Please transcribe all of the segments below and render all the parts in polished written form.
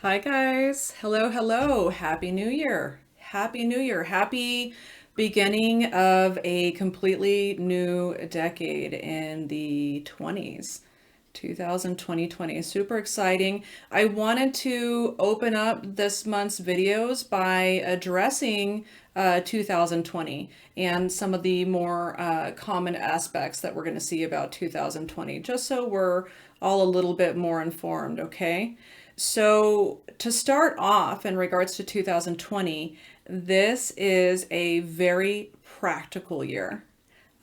Hi guys. Hello, hello. Happy New Year. Happy New Year. Happy beginning of a completely new decade in the 20s. 2020. Super exciting. I wanted to open up this month's videos by addressing 2020 and some of the more common aspects that we're going to see about 2020, just so we're all a little bit more informed, okay? So, to start off in regards to 2020, this is a very practical year.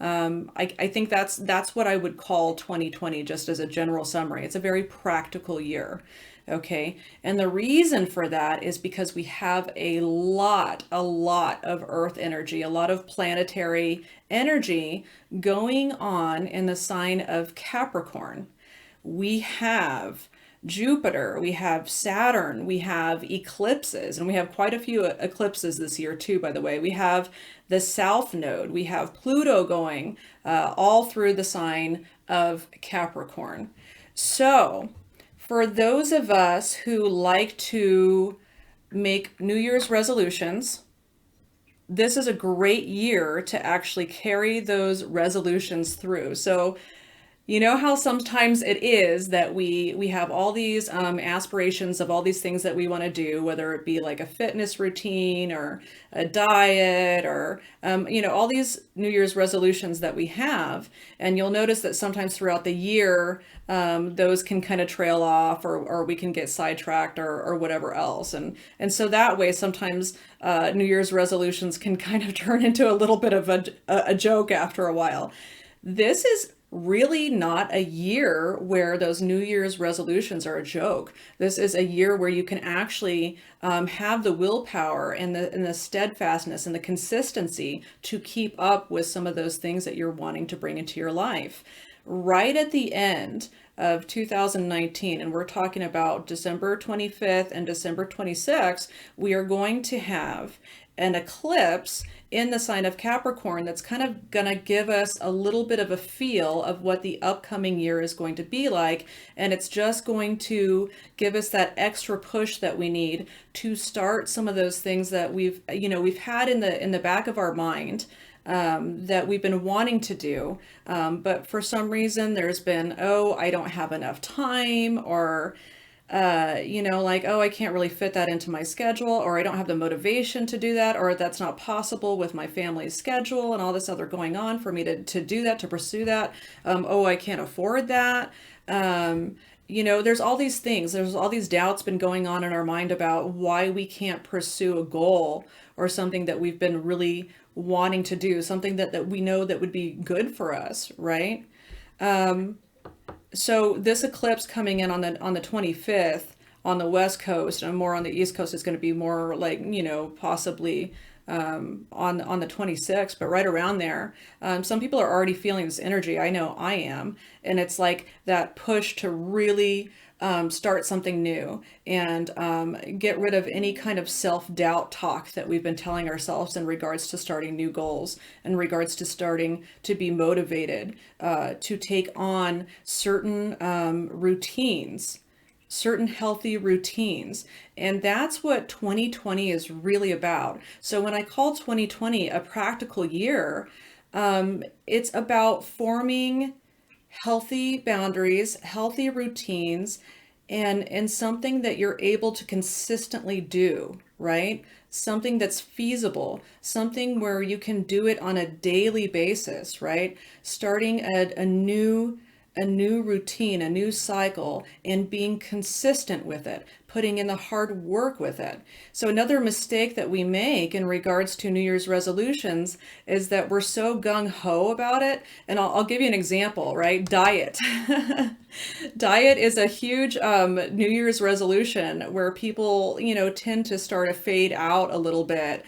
I think that's what I would call 2020, just as a general summary. It's a very practical year. Okay. And the reason for that is because we have a lot of Earth energy, a lot of planetary energy going on in the sign of Capricorn. We have Jupiter, we have Saturn, we have eclipses, and we have quite a few eclipses this year too, by the way. We have the South Node, we have Pluto going all through the sign of Capricorn. So, for those of us who like to make New Year's resolutions, this is a great year to actually carry those resolutions through. So, you know how sometimes it is that we have all these aspirations of all these things that we want to do, whether it be like a fitness routine or a diet or all these New Year's resolutions that we have, and you'll notice that sometimes throughout the year those can kind of trail off, or we can get sidetracked or whatever else, and so that way sometimes New Year's resolutions can kind of turn into a little bit of a joke after a while. This is really not a year where those New Year's resolutions are a joke. This is a year where you can actually have the willpower and the steadfastness and the consistency to keep up with some of those things that you're wanting to bring into your life. Right at the end of 2019, and we're talking about December 25th and December 26th, we are going to have an eclipse in the sign of Capricorn that's kind of going to give us a little bit of a feel of what the upcoming year is going to be like. And it's just going to give us that extra push that we need to start some of those things that we've had in the back of our mind, that we've been wanting to do. But for some reason, there's been, oh, I don't have enough time, or like, oh, I can't really fit that into my schedule, or I don't have the motivation to do that, or that's not possible with my family's schedule and all this other going on for me to do that, to pursue that. Oh, I can't afford that. There's all these things, there's all these doubts been going on in our mind about why we can't pursue a goal or something that we've been really wanting to do, something that we know that would be good for us, right? So this eclipse coming in on the 25th on the West Coast, and more on the East Coast is going to be more like, possibly on the 26th, but right around there. Some people are already feeling this energy. I know I am. And it's like that push to really start something new and get rid of any kind of self-doubt talk that we've been telling ourselves in regards to starting new goals, in regards to starting to be motivated to take on certain routines, certain healthy routines. And that's what 2020 is really about. So when I call 2020 a practical year, it's about forming healthy boundaries, healthy routines, and something that you're able to consistently do, right? Something that's feasible, something where you can do it on a daily basis, right? Starting a new routine, a new cycle, and being consistent with it, putting in the hard work with it. So another mistake that we make in regards to New Year's resolutions is that we're so gung-ho about it. And I'll give you an example, right? Diet. Diet is a huge New Year's resolution where people, tend to start to fade out a little bit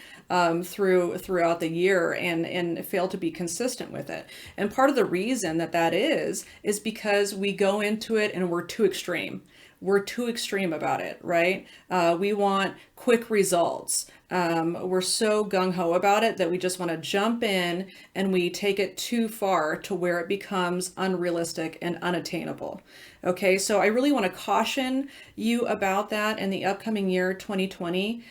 throughout the year and fail to be consistent with it. And part of the reason that is because we go into it and we're too extreme. we're too extreme about it, right? We want quick results. We're so gung-ho about it that we just want to jump in and we take it too far to where it becomes unrealistic and unattainable. Okay, so I really want to caution you about that in the upcoming year, 2020.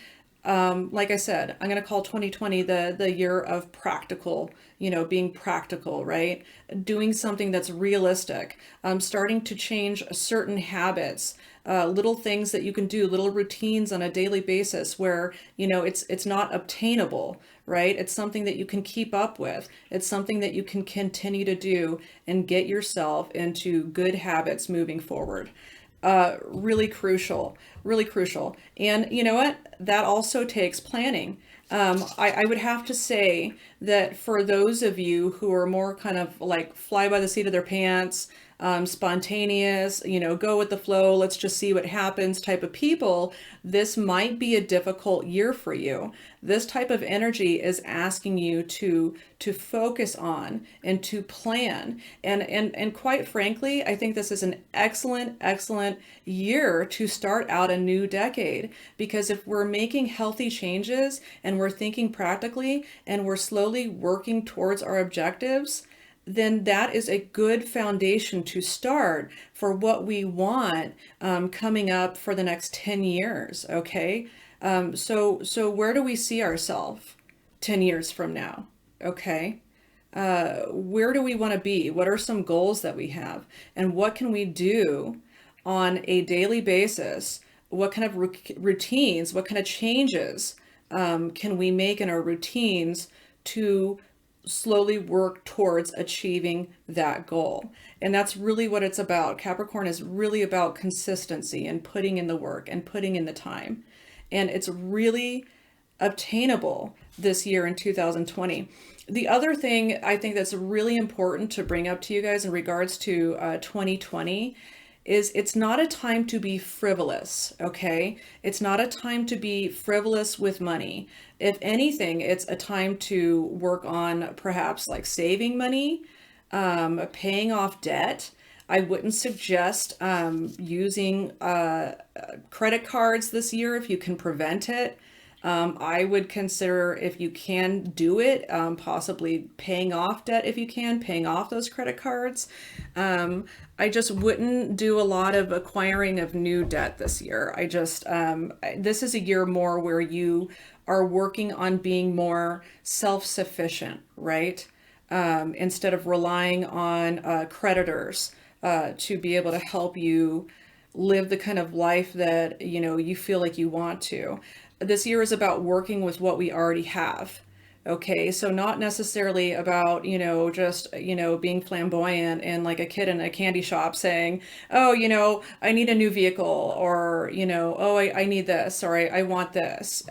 Like I said, I'm going to call 2020 the year of practical, being practical, right? Doing something that's realistic, starting to change certain habits, little things that you can do, little routines on a daily basis where, it's not obtainable, right? It's something that you can keep up with. It's something that you can continue to do and get yourself into good habits moving forward. Really crucial, really crucial. And you know what? That also takes planning. I would have to say that for those of you who are more kind of like fly by the seat of their pants, spontaneous, go with the flow, let's just see what happens type of people, this might be a difficult year for you. This type of energy is asking you to focus on and to plan. And quite frankly, I think this is an excellent year to start out a new decade, because if we're making healthy changes and we're thinking practically and we're slowly working towards our objectives, then that is a good foundation to start for what we want coming up for the next 10 years, okay? So where do we see ourselves 10 years from now, okay? Where do we want to be? What are some goals that we have? And what can we do on a daily basis? What kind of routines, what kind of changes can we make in our routines to slowly work towards achieving that goal? And that's really what it's about. Capricorn is really about consistency and putting in the work and putting in the time. And it's really obtainable this year in 2020. The other thing I think that's really important to bring up to you guys in regards to 2020 is it's not a time to be frivolous, okay? It's not a time to be frivolous with money. If anything, it's a time to work on perhaps like saving money, paying off debt. I wouldn't suggest using credit cards this year if you can prevent it. I would consider, if you can do it, possibly paying off debt if you can, paying off those credit cards. I just wouldn't do a lot of acquiring of new debt this year. This is a year more where you are working on being more self-sufficient, right? Instead of relying on creditors to be able to help you live the kind of life that, you feel like you want to. This year is about working with what we already have. Okay, so not necessarily about, just, being flamboyant and like a kid in a candy shop saying, oh, I need a new vehicle, or, oh, I need this, or I want this.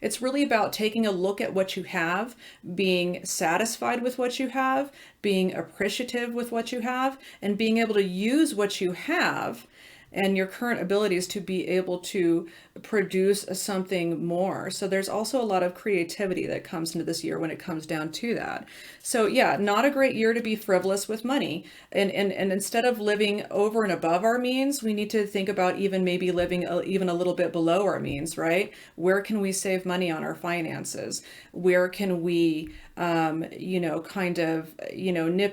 It's really about taking a look at what you have, being satisfied with what you have, being appreciative with what you have, and being able to use what you have and your current abilities to be able to produce something more. So there's also a lot of creativity that comes into this year when it comes down to that. So yeah, not a great year to be frivolous with money. And instead of living over and above our means, we need to think about even maybe living even a little bit below our means, right? Where can we save money on our finances? Where can we nip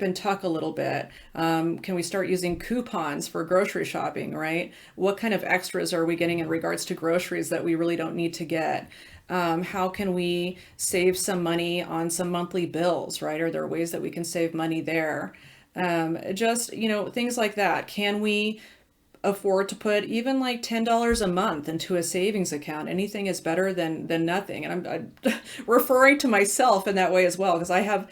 and tuck a little bit? Can we start using coupons for grocery shopping, right? What kind of extras are we getting in regards to groceries that we really don't need to get? How can we save some money on some monthly bills, right? Are there ways that we can save money there? Things like that. Can we afford to put even like $10 a month into a savings account? Anything is better than nothing. And I'm referring to myself in that way as well, because I have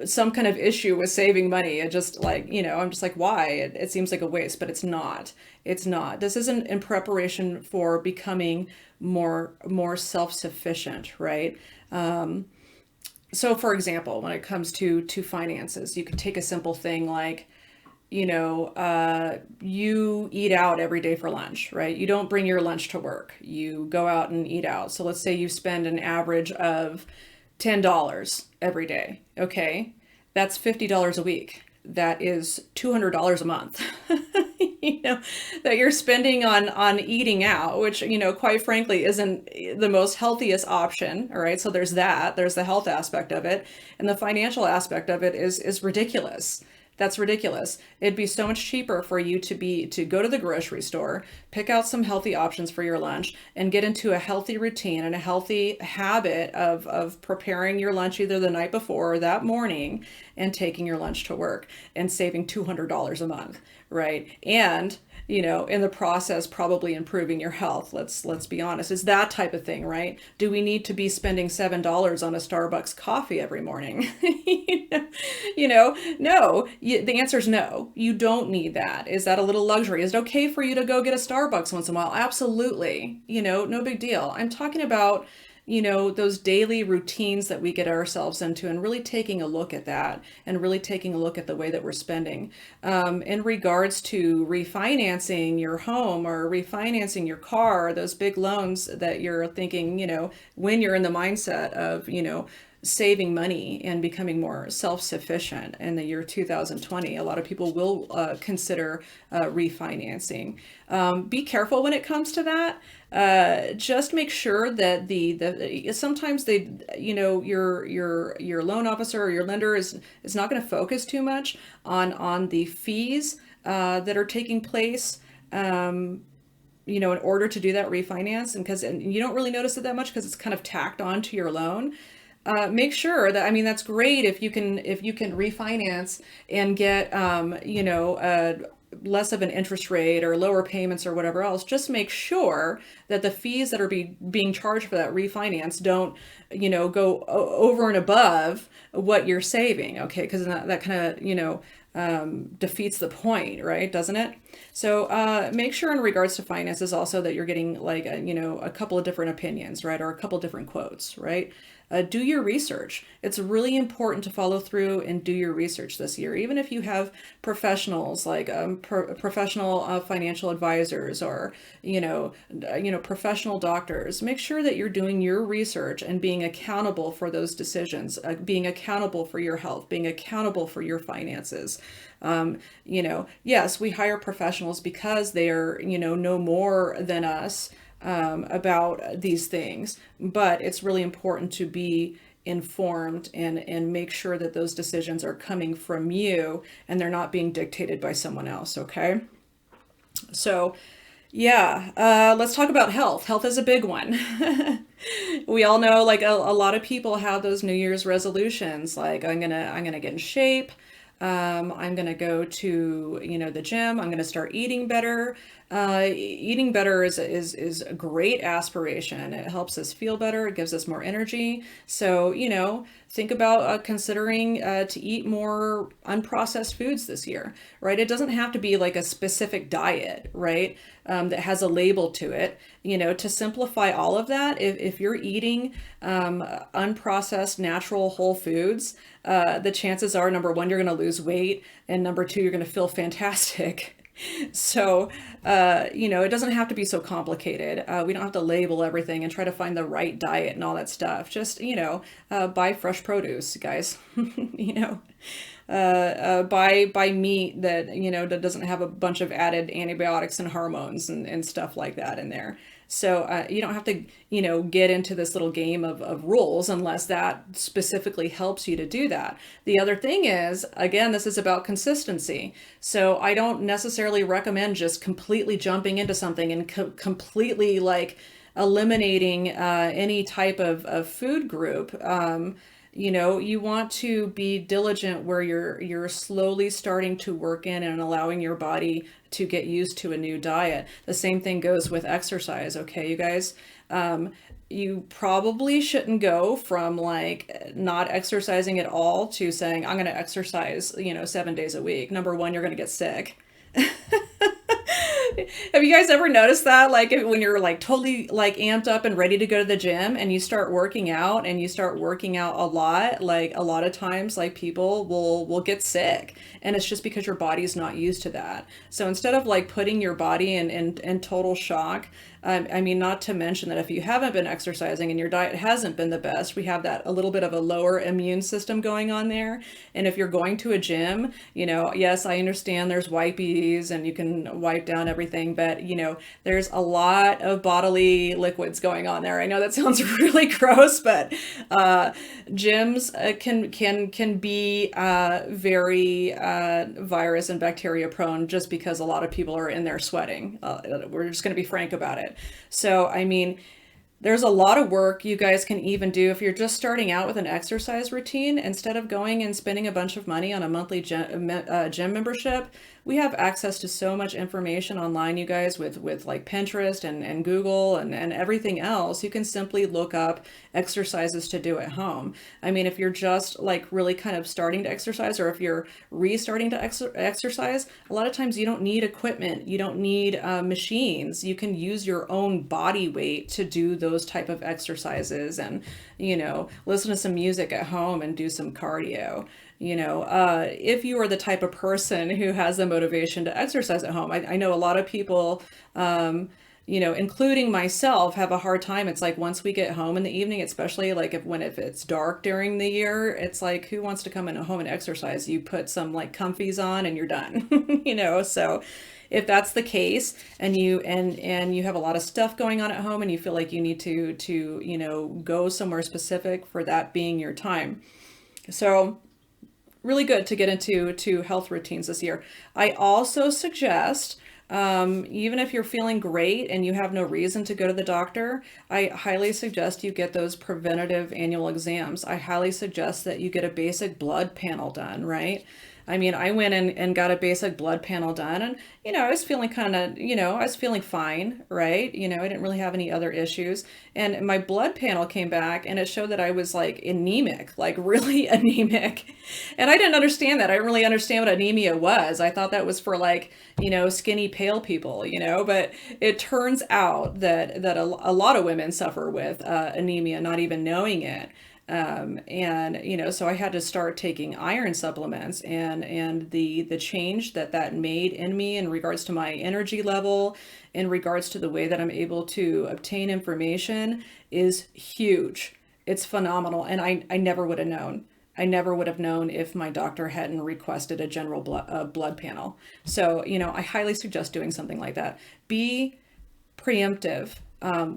some kind of issue with saving money. It just like, I'm just like, why? It seems like a waste, but it's not. It's not. This isn't in preparation for becoming more self-sufficient, right? So for example, when it comes to finances, you could take a simple thing like, you eat out every day for lunch, right? You don't bring your lunch to work. You go out and eat out. So let's say you spend an average of $10 every day. Okay. That's $50 a week. That is $200 a month. that you're spending on eating out, which, quite frankly, isn't the most healthiest option. All right. So there's that. There's the health aspect of it. And the financial aspect of it is ridiculous. That's ridiculous. It'd be so much cheaper for you to go to the grocery store, pick out some healthy options for your lunch, and get into a healthy routine and a healthy habit of preparing your lunch either the night before or that morning and taking your lunch to work and saving $200 a month, right? And in the process, probably improving your health. Let's be honest. It's that type of thing, right? Do we need to be spending $7 on a Starbucks coffee every morning? No. The answer is no. You don't need that. Is that a little luxury? Is it okay for you to go get a Starbucks once in a while? Absolutely. No big deal. I'm talking about those daily routines that we get ourselves into, and really taking a look at that, and really taking a look at the way that we're spending. In regards to refinancing your home or refinancing your car, those big loans that you're thinking, when you're in the mindset of, saving money and becoming more self-sufficient in the year 2020, a lot of people will consider refinancing. Be careful when it comes to that. Just make sure that the sometimes your loan officer or your lender is not going to focus too much on the fees that are taking place. In order to do that refinance, and you don't really notice it that much because it's kind of tacked onto your loan. Make sure that, that's great if you can refinance and get less of an interest rate or lower payments or whatever else. Just make sure that the fees that are being charged for that refinance don't go over and above what you're saving. Okay, because that kind of defeats the point, right? Doesn't it? So make sure in regards to finances also that you're getting like a couple of different opinions, right? Or a couple of different quotes, right? Do your research. It's really important to follow through and do your research this year. Even if you have professionals like professional financial advisors or professional doctors, make sure that you're doing your research and being accountable for those decisions, being accountable for your health, being accountable for your finances. Yes, we hire professionals because they are know more than us about these things, but it's really important to be informed and make sure that those decisions are coming from you and they're not being dictated by someone else. Okay. So yeah, let's talk about health. Health is a big one. We all know, like a lot of people have those New Year's resolutions, like I'm gonna get in shape. I'm going to go to, the gym. I'm going to start eating better. Eating better is a great aspiration. It helps us feel better. It gives us more energy. So, think about considering to eat more unprocessed foods this year, right? It doesn't have to be like a specific diet, right? That has a label to it. To simplify all of that, if you're eating unprocessed, natural, whole foods, the chances are, number one, you're going to lose weight, and number two, you're going to feel fantastic. So, it doesn't have to be so complicated. We don't have to label everything and try to find the right diet and all that stuff. Just, buy fresh produce, guys. Buy meat that, that doesn't have a bunch of added antibiotics and hormones and stuff like that in there. So you don't have to, get into this little game of rules unless that specifically helps you to do that. The other thing is, again, this is about consistency. So I don't necessarily recommend just completely jumping into something and completely like eliminating any type of food group. You want to be diligent where you're slowly starting to work in and allowing your body to get used to a new diet. The same thing goes with exercise, okay, you guys? You probably shouldn't go from like not exercising at all to saying, I'm going to exercise, 7 days a week. Number one, you're going to get sick. Have you guys ever noticed that? Like when you're like totally like amped up and ready to go to the gym and you start working out a lot, like a lot of times like people will get sick, and it's just because your body's not used to that. So instead of like putting your body in total shock, not to mention that if you haven't been exercising and your diet hasn't been the best, we have that a little bit of a lower immune system going on there. And if you're going to a gym, yes, I understand there's smoothies and you can wipe down everything, but there's a lot of bodily liquids going on there. I know that sounds really gross, but gyms can be very virus and bacteria prone just because a lot of people are in there sweating. We're just going to be frank about it. So, I mean, there's a lot of work you guys can even do if you're just starting out with an exercise routine. Instead of going and spending a bunch of money on a monthly gym membership, we have access to so much information online, you guys, with like Pinterest and Google and everything else. You can simply look up exercises to do at home. I mean, if you're just like really kind of starting to exercise, or if you're restarting to exercise, a lot of times you don't need equipment. You don't need machines. You can use your own body weight to do those type of exercises, and listen to some music at home and do some cardio. If you are the type of person who has the motivation to exercise at home. I know a lot of people, including myself, have a hard time. It's like once we get home in the evening, especially like if it's dark during the year, it's like, who wants to come in home and exercise? You put some like comfies on and you're done. So if that's the case, and you have a lot of stuff going on at home and you feel like you need to go somewhere specific for that being your time. So really good to get into health routines this year. I also suggest, even if you're feeling great and you have no reason to go to the doctor, I highly suggest you get those preventative annual exams. I highly suggest that you get a basic blood panel done, right? I mean, I went and got a basic blood panel done, and, I was feeling I was feeling fine, right? I didn't really have any other issues. And my blood panel came back and it showed that I was like anemic, like really anemic. And I didn't understand that. I didn't really understand what anemia was. I thought that was for like, skinny, pale people, but it turns out that a lot of women suffer with anemia, not even knowing it. So I had to start taking iron supplements, and the change that made in me in regards to my energy level, in regards to the way that I'm able to obtain information, is huge. It's phenomenal. And I never would have known. I never would have known if my doctor hadn't requested a general blood panel. So, I highly suggest doing something like that. Be preemptive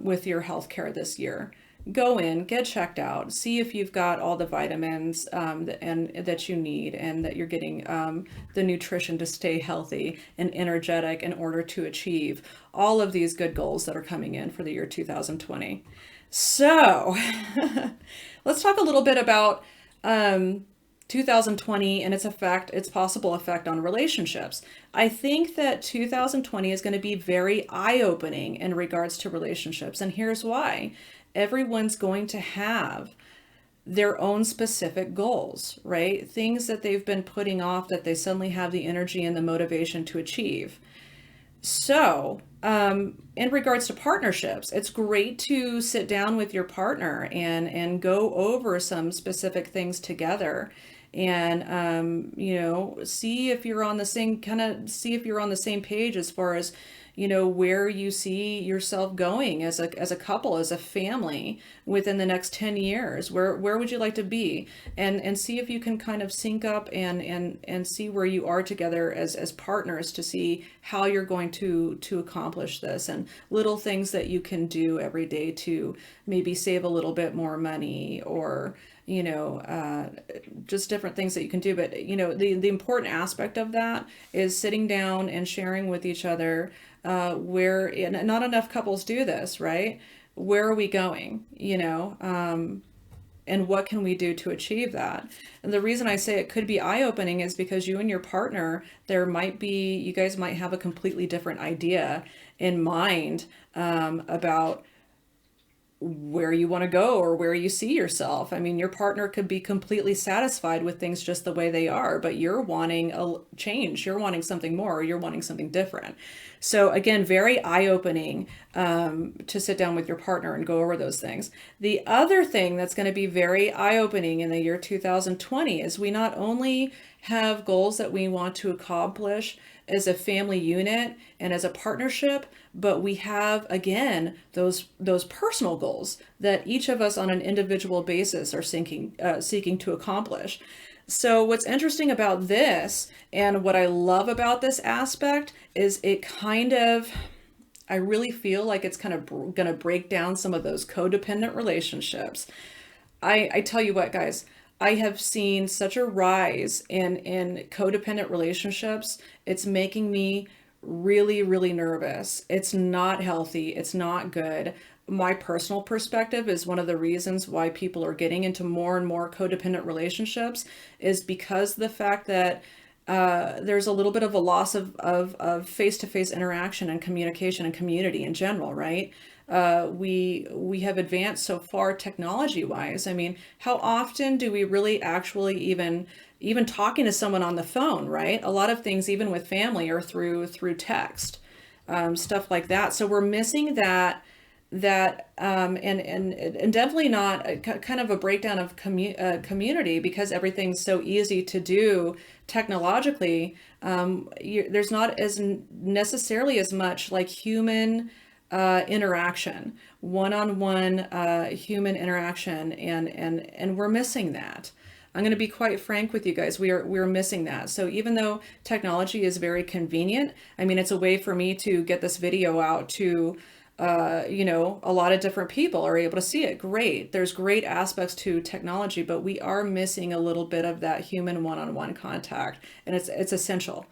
with your healthcare this year. Go in, get checked out, see if you've got all the vitamins and that you need, and that you're getting the nutrition to stay healthy and energetic in order to achieve all of these good goals that are coming in for the year 2020. So let's talk a little bit about 2020 and its possible effect on relationships. I think that 2020 is going to be very eye-opening in regards to relationships, and here's why. Everyone's going to have their own specific goals, right? Things that they've been putting off that they suddenly have the energy and the motivation to achieve. So, in regards to partnerships, it's great to sit down with your partner and go over some specific things together, and see if you're on the same page as far as where you see yourself going as a couple, as a family within the next 10 years. Where would you like to be? And see if you can kind of sync up and see where you are together as partners, to see how you're going to accomplish this, and little things that you can do every day to maybe save a little bit more money, or just different things that you can do. But the important aspect of that is sitting down and sharing with each other, where, and not enough couples do this, right? Where are we going? And what can we do to achieve that? And the reason I say it could be eye-opening is because you and your partner, you guys might have a completely different idea in mind about where you want to go or where you see yourself. I mean, your partner could be completely satisfied with things just the way they are, but you're wanting a change, you're wanting something more, or you're wanting something different. So again, very eye-opening to sit down with your partner and go over those things. The other thing that's going to be very eye-opening in the year 2020 is we not only have goals that we want to accomplish as a family unit and as a partnership, but we have, again, those personal goals that each of us on an individual basis are seeking to accomplish. So what's interesting about this and what I love about this aspect is it kind of, I really feel like it's kind of going to break down some of those codependent relationships. I tell you what, guys, I have seen such a rise in codependent relationships. It's making me really, really nervous. It's not healthy. It's not good. My personal perspective is one of the reasons why people are getting into more and more codependent relationships is because of the fact that there's a little bit of a loss of face-to-face interaction and communication and community in general, right? We have advanced so far technology wise. I mean, how often do we really actually even talking to someone on the phone, right? A lot of things, even with family, are through text, stuff like that. So we're missing and definitely not kind of a breakdown of community because everything's so easy to do technologically. There's not as necessarily as much like human interaction, one-on-one human interaction, and we're missing that. I'm going to be quite frank with you guys. We're missing that. So even though technology is very convenient, I mean, it's a way for me to get this video out to a lot of different people are able to see it. Great. There's great aspects to technology, but we are missing a little bit of that human one-on-one contact, and it's essential.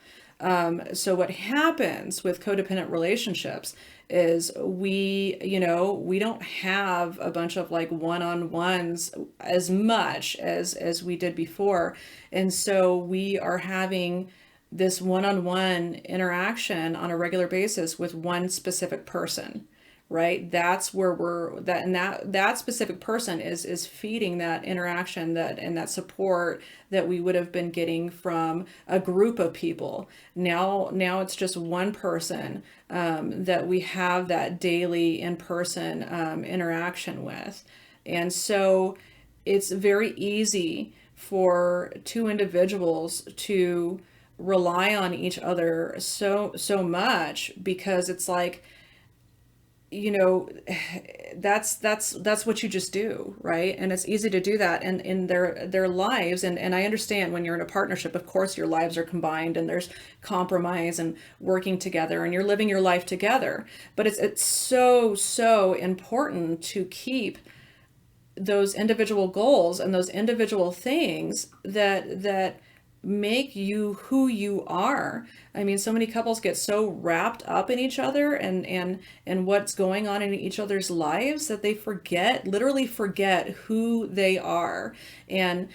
So what happens with codependent relationships is we don't have a bunch of like one-on-ones as much as we did before. And so we are having this one-on-one interaction on a regular basis with one specific person, right? That's where that specific person is feeding that interaction and that support that we would have been getting from a group of people. Now it's just one person that we have that daily in-person interaction with. And so it's very easy for two individuals to rely on each other so much because it's like, that's what you just do, right? And it's easy to do that in their lives. And I understand when you're in a partnership, of course, your lives are combined and there's compromise and working together and you're living your life together. But it's so important to keep those individual goals and those individual things that make you who you are. I mean, so many couples get so wrapped up in each other and what's going on in each other's lives that they literally forget who they are and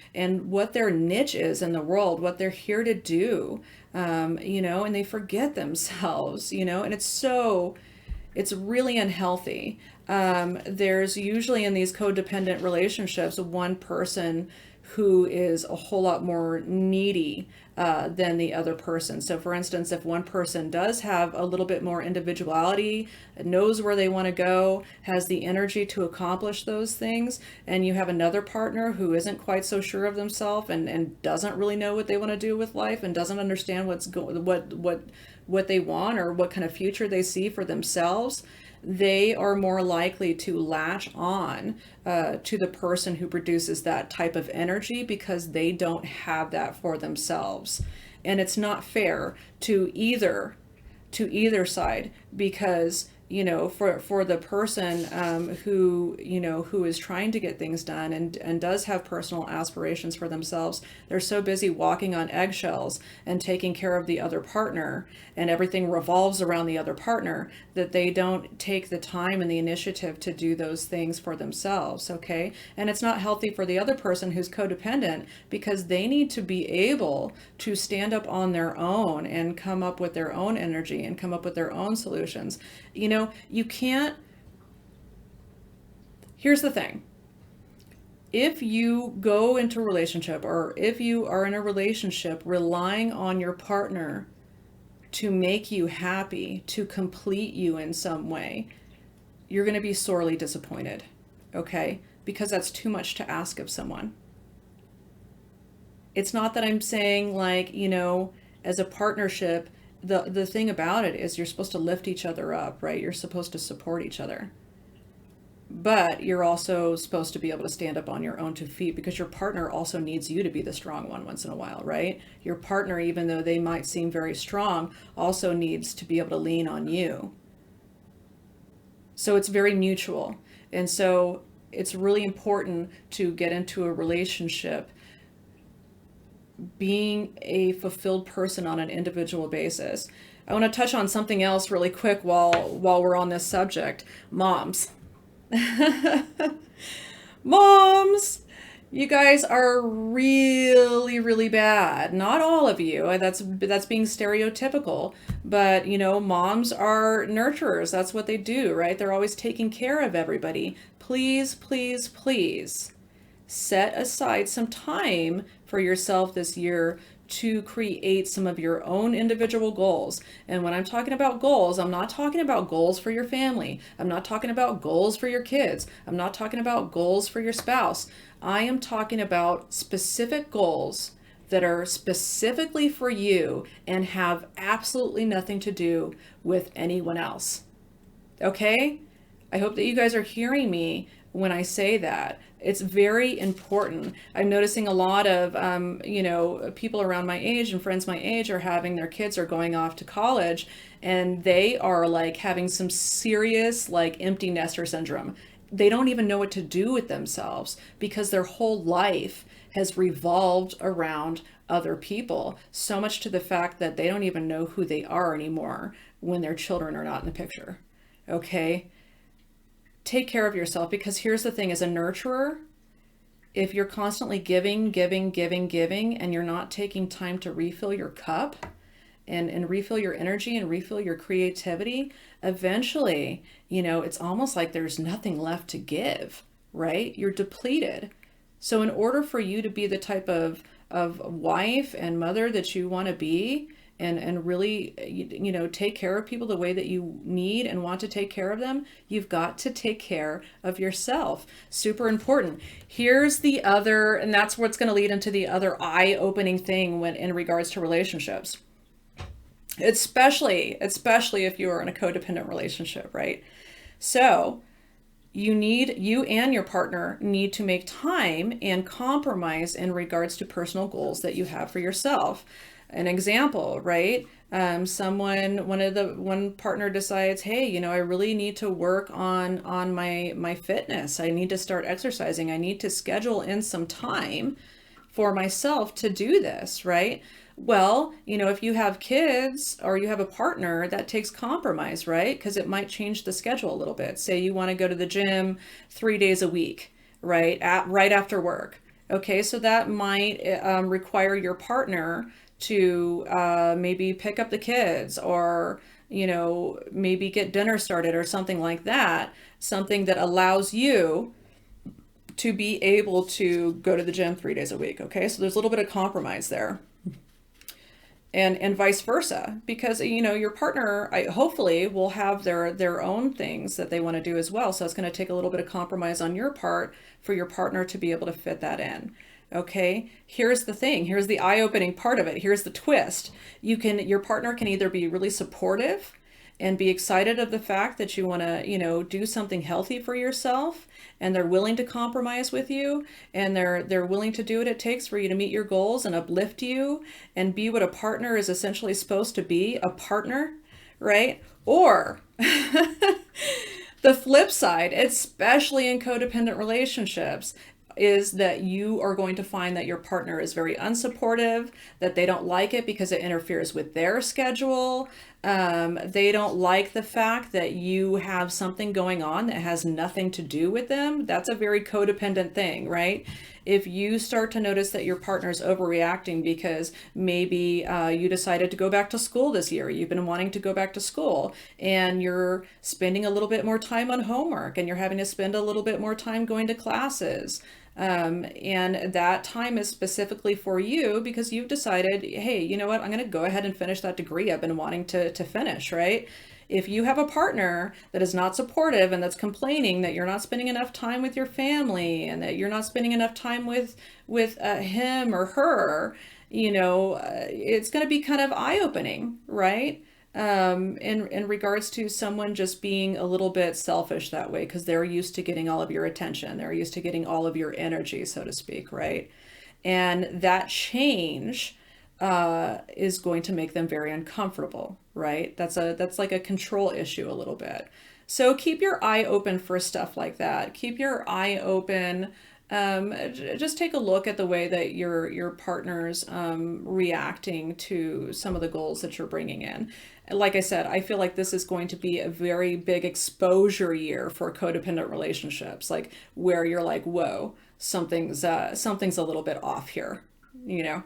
what their niche is in the world, what they're here to do, and they forget themselves, and it's really unhealthy. There's usually in these codependent relationships one person who is a whole lot more needy than the other person. So for instance, if one person does have a little bit more individuality, knows where they want to go, has the energy to accomplish those things, and you have another partner who isn't quite so sure of themselves and doesn't really know what they want to do with life and doesn't understand what they want or what kind of future they see for themselves, they are more likely to latch on to the person who produces that type of energy because they don't have that for themselves. And it's not fair to either side because for the person who is trying to get things done and does have personal aspirations for themselves, they're so busy walking on eggshells and taking care of the other partner, and everything revolves around the other partner, that they don't take the time and the initiative to do those things for themselves. Okay. And it's not healthy for the other person who's codependent because they need to be able to stand up on their own and come up with their own energy and come up with their own solutions. You can't. Here's the thing. If you go into a relationship or if you are in a relationship relying on your partner to make you happy, to complete you in some way, you're going to be sorely disappointed, okay? Because that's too much to ask of someone. It's not that I'm saying like, as a partnership, the thing about it is you're supposed to lift each other up, right? You're supposed to support each other. but you're also supposed to be able to stand up on your own two feet because your partner also needs you to be the strong one once in a while, right? Your partner, even though they might seem very strong, also needs to be able to lean on you. So it's very mutual. And so it's really important to get into a relationship being a fulfilled person on an individual basis. I want to touch on something else really quick while we're on this subject. Moms. Moms, you guys are really, really bad. Not all of you. That's being stereotypical, but moms are nurturers. That's what they do, right? They're always taking care of everybody. Please, please, please set aside some time for yourself this year to create some of your own individual goals. And when I'm talking about goals, I'm not talking about goals for your family. I'm not talking about goals for your kids. I'm not talking about goals for your spouse. I am talking about specific goals that are specifically for you and have absolutely nothing to do with anyone else. Okay? I hope that you guys are hearing me when I say that. It's very important. I'm noticing a lot of, people around my age and friends my age are having their kids are going off to college, and they are like having some serious like empty nester syndrome. They don't even know what to do with themselves because their whole life has revolved around other people, so much to the fact that they don't even know who they are anymore when their children are not in the picture. Okay? Take care of yourself, because here's the thing, as a nurturer, if you're constantly giving, giving, giving, giving, and you're not taking time to refill your cup and refill your energy and refill your creativity, eventually, it's almost like there's nothing left to give, right? You're depleted. So in order for you to be the type of wife and mother that you want to be, and really, take care of people the way that you need and want to take care of them, you've got to take care of yourself. Super important. Here's the other, and that's what's going to lead into the other eye-opening thing when in regards to relationships. Especially if you are in a codependent relationship, right? So you and your partner need to make time and compromise in regards to personal goals that you have for yourself. An example, right? One partner decides, hey, I really need to work on my fitness. I need to start exercising. I need to schedule in some time for myself to do this, right? Well, if you have kids or you have a partner, that takes compromise, right? Because it might change the schedule a little bit. Say you want to go to the gym 3 days a week, right? Right after work. Okay, so that might require your partner to maybe pick up the kids, or maybe get dinner started or something like that, something that allows you to be able to go to the gym 3 days a week. Okay, so there's a little bit of compromise there, and vice versa, because your partner hopefully will have their own things that they want to do as well. So it's going to take a little bit of compromise on your part for your partner to be able to fit that in. Okay, here's the thing. Here's the eye-opening part of it. Here's the twist. Your partner can either be really supportive and be excited of the fact that you want to, do something healthy for yourself, and they're willing to compromise with you, and they're willing to do what it takes for you to meet your goals and uplift you and be what a partner is essentially supposed to be, a partner, right? Or the flip side, especially in codependent relationships, is that you are going to find that your partner is very unsupportive, that they don't like it because it interferes with their schedule. They don't like the fact that you have something going on that has nothing to do with them. That's a very codependent thing, right? If you start to notice that your partner is overreacting because maybe you decided to go back to school this year, you've been wanting to go back to school, and you're spending a little bit more time on homework, and you're having to spend a little bit more time going to classes. And that time is specifically for you because you've decided, hey, you know what? I'm going to go ahead and finish that degree I've been wanting to finish, right? If you have a partner that is not supportive and that's complaining that you're not spending enough time with your family and that you're not spending enough time with him or her, it's going to be kind of eye-opening, right? in regards to someone just being a little bit selfish that way because they're used to getting all of your attention. They're used to getting all of your energy, so to speak, right? And that change is going to make them very uncomfortable, right? That's like a control issue a little bit. So keep your eye open for stuff like that. Keep your eye open. Just take a look at the way that your partner's reacting to some of the goals that you're bringing in. Like I said, I feel like this is going to be a very big exposure year for codependent relationships, like where you're like, whoa, something's a little bit off here, you know,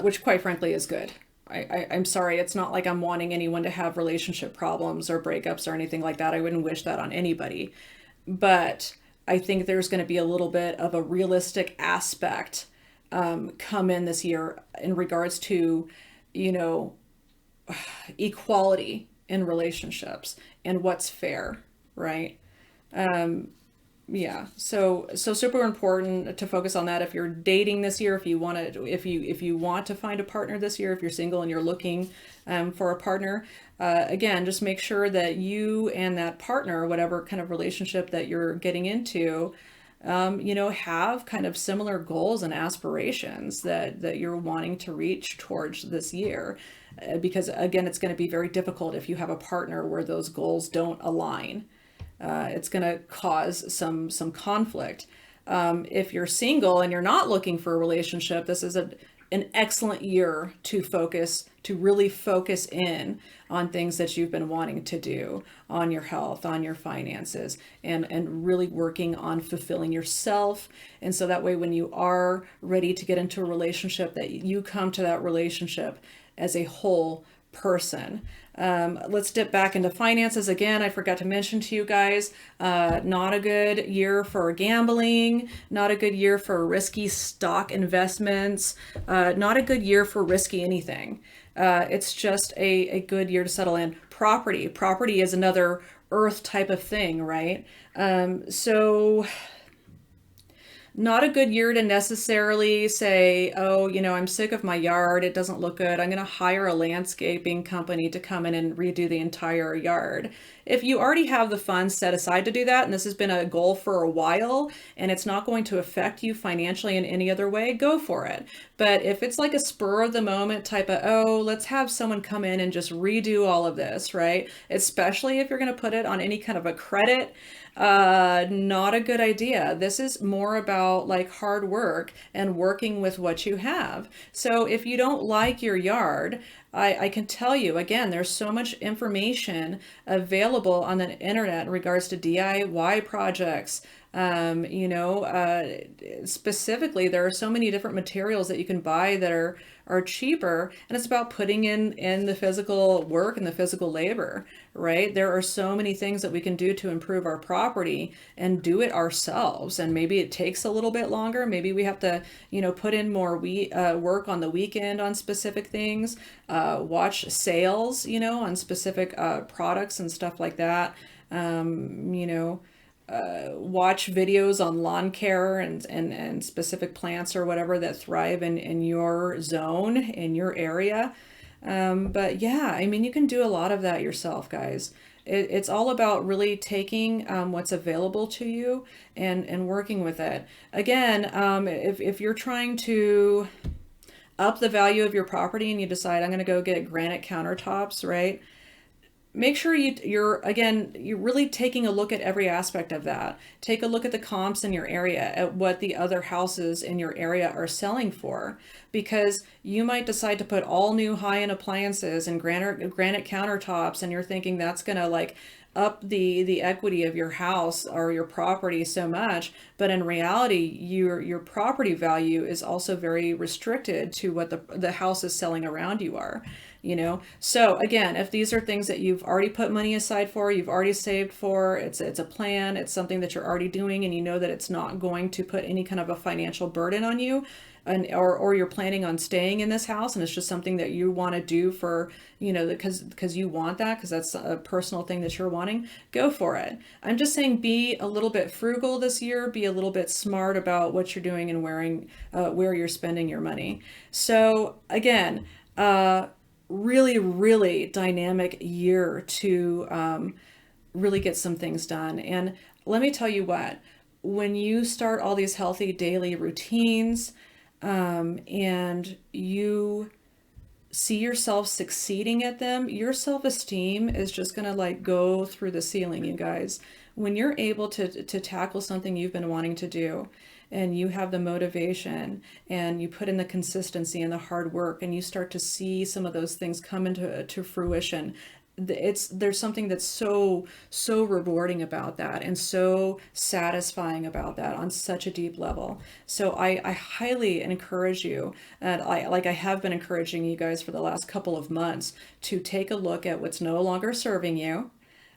which quite frankly is good. I'm sorry, it's not like I'm wanting anyone to have relationship problems or breakups or anything like that. I wouldn't wish that on anybody. But I think there's going to be a little bit of a realistic aspect come in this year in regards to, you know, equality in relationships and what's fair, right? Yeah, so super important to focus on that if you're dating this year, if you want to, if you want to find a partner this year, if you're single and you're looking for a partner. Again, just make sure that you and that partner, whatever kind of relationship that you're getting into, you know, have kind of similar goals and aspirations that you're wanting to reach towards this year. Because again, it's going to be very difficult if you have a partner where those goals don't align. It's going to cause some conflict. If you're single and you're not looking for a relationship, this is an excellent year to really focus in on things that you've been wanting to do, on your health, on your finances, and really working on fulfilling yourself. And so that way, when you are ready to get into a relationship, that you come to that relationship as a whole person. Let's dip back into finances again. I forgot to mention to you guys, not a good year for gambling, not a good year for risky stock investments, not a good year for risky anything. It's just a good year to settle in. Property is another earth type of thing, right? So not a good year to necessarily say, oh, you know, I'm sick of my yard. It doesn't look good. I'm going to hire a landscaping company to come in and redo the entire yard. If you already have the funds set aside to do that, and this has been a goal for a while, and it's not going to affect you financially in any other way, go for it. But if it's like a spur of the moment type of, oh, let's have someone come in and just redo all of this, right? Especially if you're going to put it on any kind of a credit, not a good idea. This is more about like hard work and working with what you have. So if you don't like your yard, I can tell you again, there's so much information available on the internet in regards to DIY projects. You know, specifically, there are so many different materials that you can buy that are cheaper, and it's about putting in the physical work and the physical labor, right? There are so many things that we can do to improve our property and do it ourselves. And maybe it takes a little bit longer. Maybe we have to, you know, put in more work on the weekend on specific things, watch sales, you know, on specific products and stuff like that. You know, watch videos on lawn care and specific plants or whatever that thrive in your zone, in your area. But yeah, I mean, you can do a lot of that yourself, guys. It's all about really taking what's available to you and working with it. Again, if you're trying to up the value of your property and you decide I'm going to go get granite countertops, right? Make sure you're really taking a look at every aspect of that. Take a look at the comps in your area, at what the other houses in your area are selling for, because you might decide to put all new high-end appliances and granite countertops, and you're thinking that's gonna like up the equity of your house or your property so much, but in reality your property value is also very restricted to what the house is selling around you are, you know. So again, if these are things that you've already put money aside for, you've already saved for, it's a plan, it's something that you're already doing, and you know that it's not going to put any kind of a financial burden on you, and or you're planning on staying in this house and it's just something that you want to do for, you know, because you want that, because that's a personal thing that you're wanting, go for it. I'm just saying, be a little bit frugal this year, be a little bit smart about what you're doing and where you're spending your money. So again, really, really dynamic year to really get some things done. And let me tell you what, when you start all these healthy daily routines, and you see yourself succeeding at them, your self-esteem is just going to like go through the ceiling, you guys. When you're able to tackle something you've been wanting to do, and you have the motivation, and you put in the consistency and the hard work, and you start to see some of those things come into to fruition, there's something that's so rewarding about that, and so satisfying about that on such a deep level. So I highly encourage you, and I have been encouraging you guys for the last couple of months, to take a look at what's no longer serving you,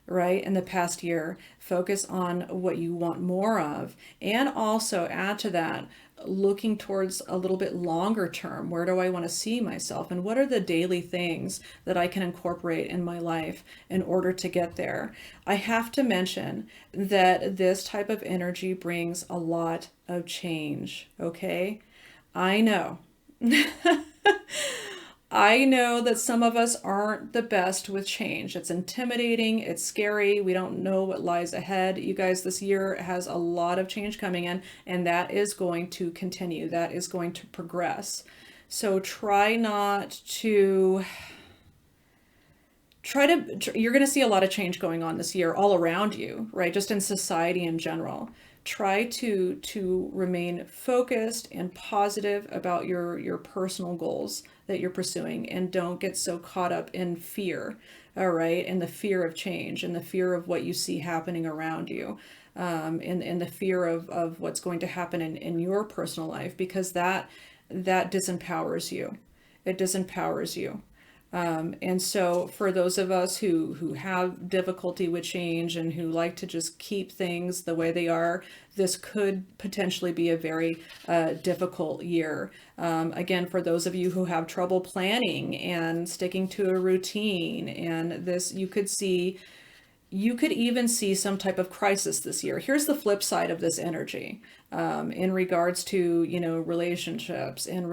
right, in the past year. Focus on what you want more of, and also add to that, looking towards a little bit longer term. Where do I want to see myself, and what are the daily things that I can incorporate in my life in order to get there? I have to mention that this type of energy brings a lot of change, okay? I know. I know that some of us aren't the best with change. It's intimidating, it's scary, we don't know what lies ahead. You guys, this year has a lot of change coming in, and that is going to continue. That is going to progress. So try not to you're going to see a lot of change going on this year all around you, right? Just in society in general. Try to remain focused and positive about your personal goals that you're pursuing, and don't get so caught up in fear, all right? And the fear of change, and the fear of what you see happening around you, and the fear of what's going to happen in your personal life, because that disempowers you. It disempowers you. And so for those of us who have difficulty with change, and who like to just keep things the way they are, this could potentially be a very difficult year. Again, for those of you who have trouble planning and sticking to a routine, and this, you could even see some type of crisis this year. Here's the flip side of this energy, in regards to, relationships, in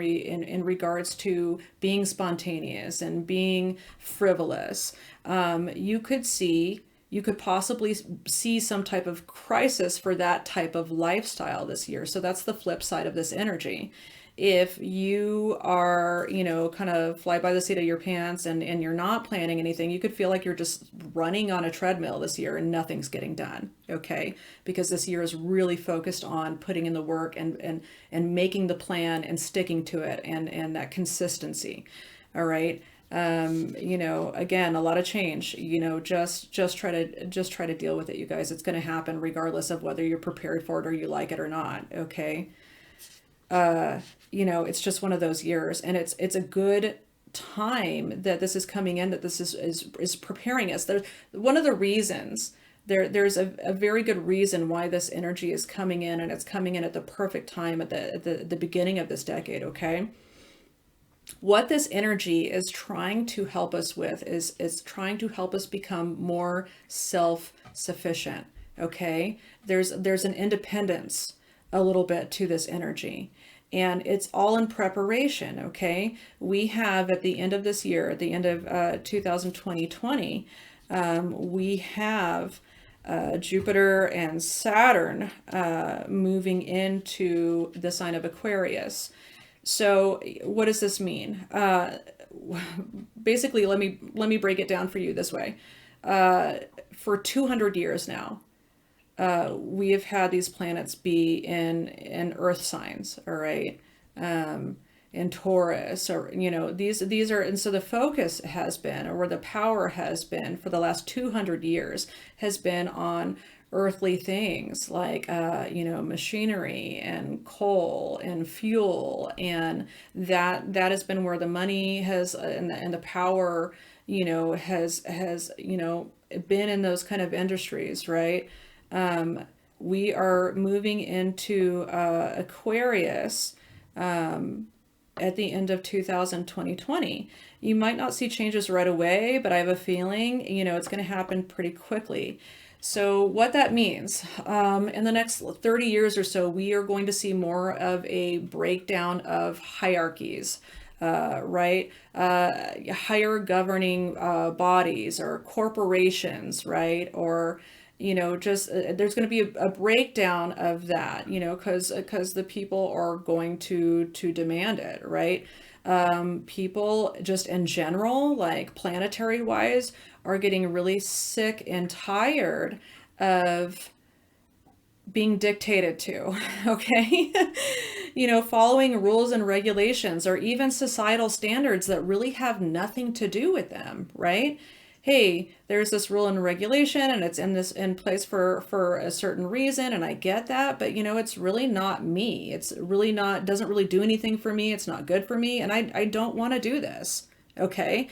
regards to being spontaneous and being frivolous. You could possibly see some type of crisis for that type of lifestyle this year. So that's the flip side of this energy. If you are, kind of fly by the seat of your pants, and you're not planning anything, you could feel like you're just running on a treadmill this year and nothing's getting done, okay? Because this year is really focused on putting in the work, and making the plan and sticking to it, and that consistency, all right? Again, a lot of change, just try to deal with it, you guys. It's going to happen regardless of whether you're prepared for it or you like it or not, okay? It's just one of those years, and it's a good time that this is coming in, that this is preparing us. There's one of the reasons, there's a very good reason why this energy is coming in, and it's coming in at the perfect time, at the beginning of this decade, okay? What this energy is trying to help us with is trying to help us become more self-sufficient, okay? There's an independence a little bit to this energy, and it's all in preparation, okay? We have, at the end of this year, at the end of 2020, we have Jupiter and Saturn moving into the sign of Aquarius. So what does this mean? Basically, let me break it down for you this way. For 200 years now, we have had these planets be in Earth signs, all right, in Taurus, or these are, and so the focus has been, or where the power has been for the last 200 years, has been on earthly things like machinery and coal and fuel, and that has been where the money has, and the power has been in those kind of industries, right? We are moving into Aquarius at the end of 2020. You might not see changes right away, but I have a feeling, it's going to happen pretty quickly. So what that means, in the next 30 years or so, we are going to see more of a breakdown of hierarchies. right? Higher governing bodies or corporations, right? Or just there's going to be a breakdown of that, because the people are going to demand it, right? People just in general, like planetary wise, are getting really sick and tired of being dictated to, okay? Following rules and regulations or even societal standards that really have nothing to do with them, right? Hey, there's this rule and regulation and it's in place for a certain reason, and I get that, but it's really not me. It's really not, doesn't really do anything for me. It's not good for me, and I don't want to do this. Okay.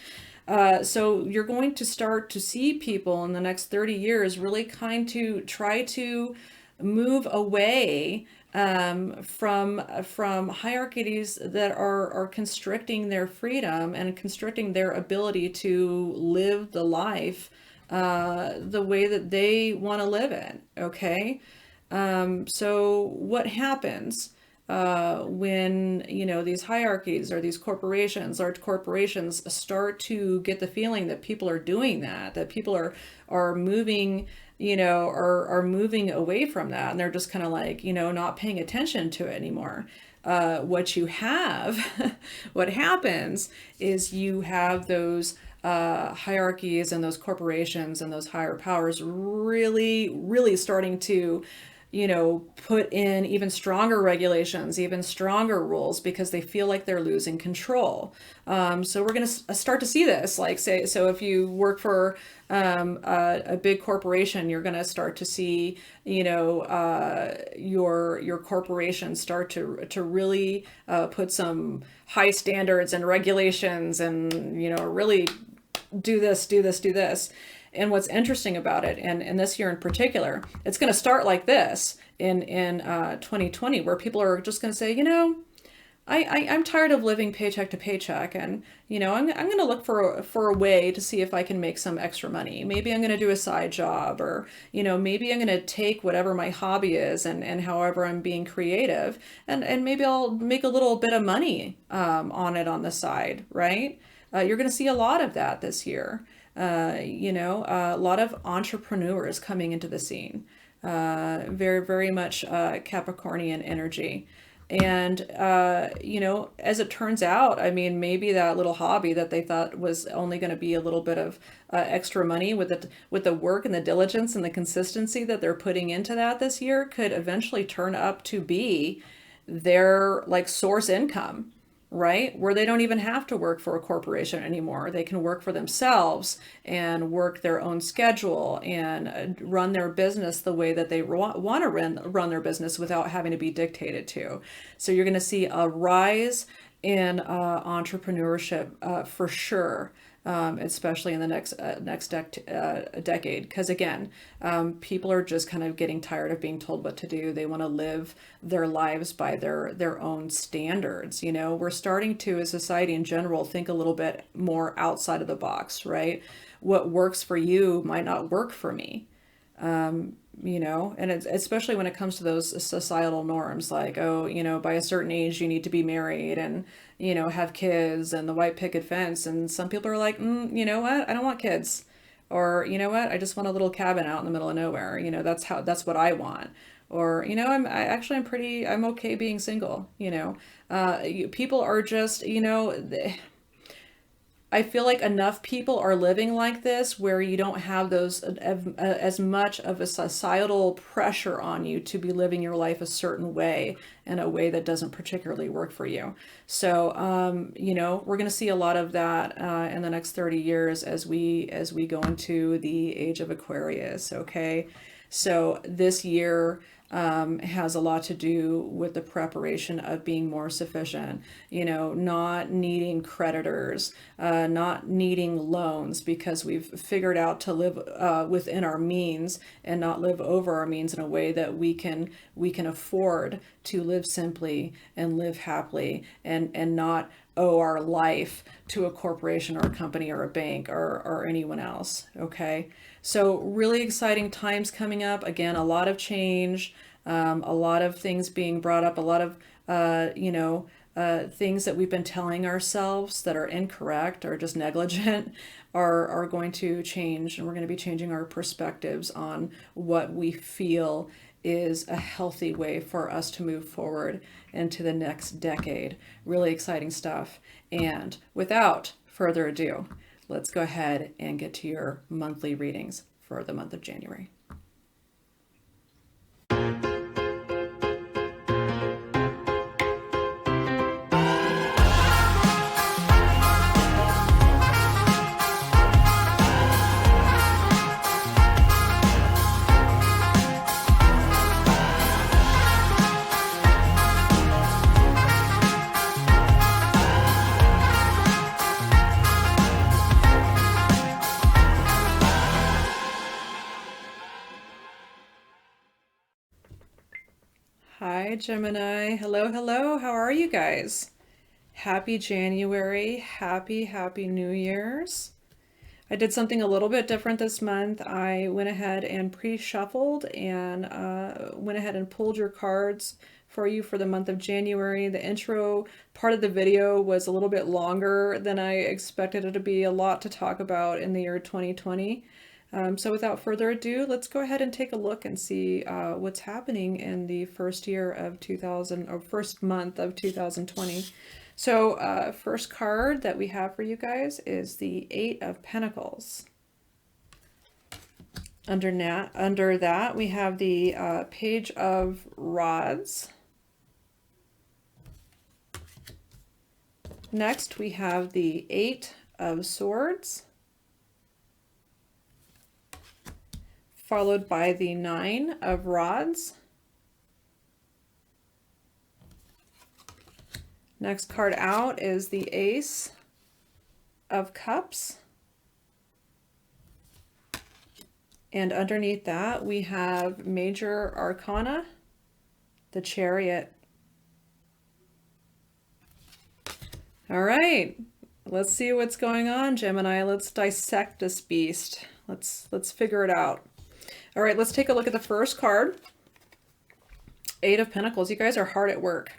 So you're going to start to see people in the next 30 years really kind to try to move away from hierarchies that are constricting their freedom and constricting their ability to live the life the way that they want to live it. Okay. So what happens when these hierarchies or these corporations, large corporations, start to get the feeling that people are doing that people are moving, are moving away from that, and they're just kind of like, not paying attention to it anymore. What you have, what happens is you have those hierarchies and those corporations and those higher powers really, really starting to put in even stronger regulations, even stronger rules, because they feel like they're losing control. So we're going to start to see this, like say, so if you work for a big corporation, you're going to start to see, your corporation start to really put some high standards and regulations and, really do this, do this, do this. And what's interesting about it, and this year in particular, it's going to start like this in 2020, where people are just going to say, I'm tired of living paycheck to paycheck, and I'm going to look for a way to see if I can make some extra money. Maybe I'm going to do a side job, or maybe I'm going to take whatever my hobby is, and however I'm being creative, and maybe I'll make a little bit of money on it on the side, right? You're going to see a lot of that this year. A lot of entrepreneurs coming into the scene, very, very much Capricornian energy. And, as it turns out, I mean, maybe that little hobby that they thought was only going to be a little bit of extra money with the work and the diligence and the consistency that they're putting into that this year could eventually turn up to be their like source income, right? Where they don't even have to work for a corporation anymore. They can work for themselves and work their own schedule and run their business the way that they want to run their business without having to be dictated to. So you're going to see a rise in entrepreneurship for sure. Especially in the next decade, because again, people are just kind of getting tired of being told what to do. They want to live their lives by their own standards. We're starting to, as society in general, think a little bit more outside of the box, right? What works for you might not work for me. And it's especially when it comes to those societal norms, like, oh, by a certain age you need to be married and, have kids and the white picket fence. And some people are like, you know what? I don't want kids. Or, you know what? I just want a little cabin out in the middle of nowhere. That's what I want. Or, I'm okay being single. People are just, I feel like enough people are living like this where you don't have those as much of a societal pressure on you to be living your life a certain way, in a way that doesn't particularly work for you. So, we're going to see a lot of that in the next 30 years as we go into the age of Aquarius. Okay. So this year has a lot to do with the preparation of being more sufficient, not needing creditors, not needing loans, because we've figured out to live within our means and not live over our means in a way that we can afford to live simply and live happily and not owe our life to a corporation or a company or a bank or anyone else. Okay. So really exciting times coming up. Again, a lot of change, a lot of things being brought up, a lot of, things that we've been telling ourselves that are incorrect or just negligent are going to change, and we're going to be changing our perspectives on what we feel is a healthy way for us to move forward into the next decade. Really exciting stuff. And without further ado, let's go ahead and get to your monthly readings for the month of January. Hi, Gemini. Hello, hello. How are you guys? Happy January. Happy New Year's. I did something a little bit different this month. I went ahead and pre-shuffled and went ahead and pulled your cards for you for the month of January. The intro part of the video was a little bit longer than I expected it to be. A lot to talk about in the year 2020. So without further ado, let's go ahead and take a look and see what's happening in the first month of 2020. So first card that we have for you guys is the Eight of Pentacles. Under that, we have the Page of Rods. Next, we have the Eight of Swords, followed by the Nine of Rods. Next card out is the Ace of Cups. And underneath that, we have Major Arcana, the Chariot. All right, let's see what's going on, Gemini. Let's dissect this beast. Let's figure it out. All right, let's take a look at the first card. Eight of Pentacles. You guys are hard at work.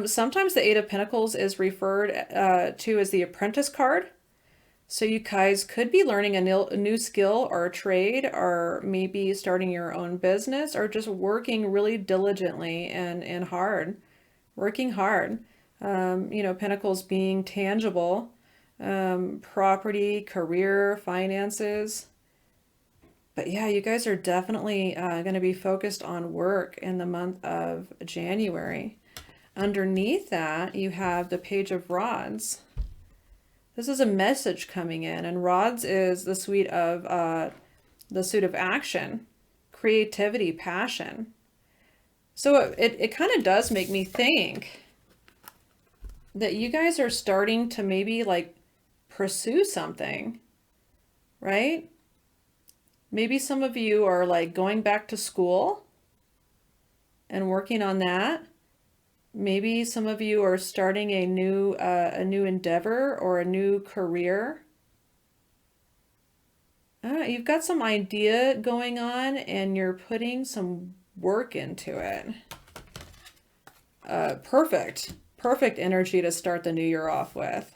Sometimes the Eight of Pentacles is referred to as the Apprentice card. So you guys could be learning a new skill or a trade, or maybe starting your own business, or just working really diligently and hard. Working hard. You know, Pentacles being tangible, property, career, finances. But yeah, you guys are definitely going to be focused on work in the month of January. Underneath that, you have the Page of Rods. This is a message coming in, and Rods is the suit of action, creativity, passion. So it kind of does make me think that you guys are starting to maybe like pursue something, right? Maybe some of you are like going back to school and working on that. Maybe some of you are starting a new endeavor or a new career. You've got some idea going on and you're putting some work into it. Perfect energy to start the new year off with,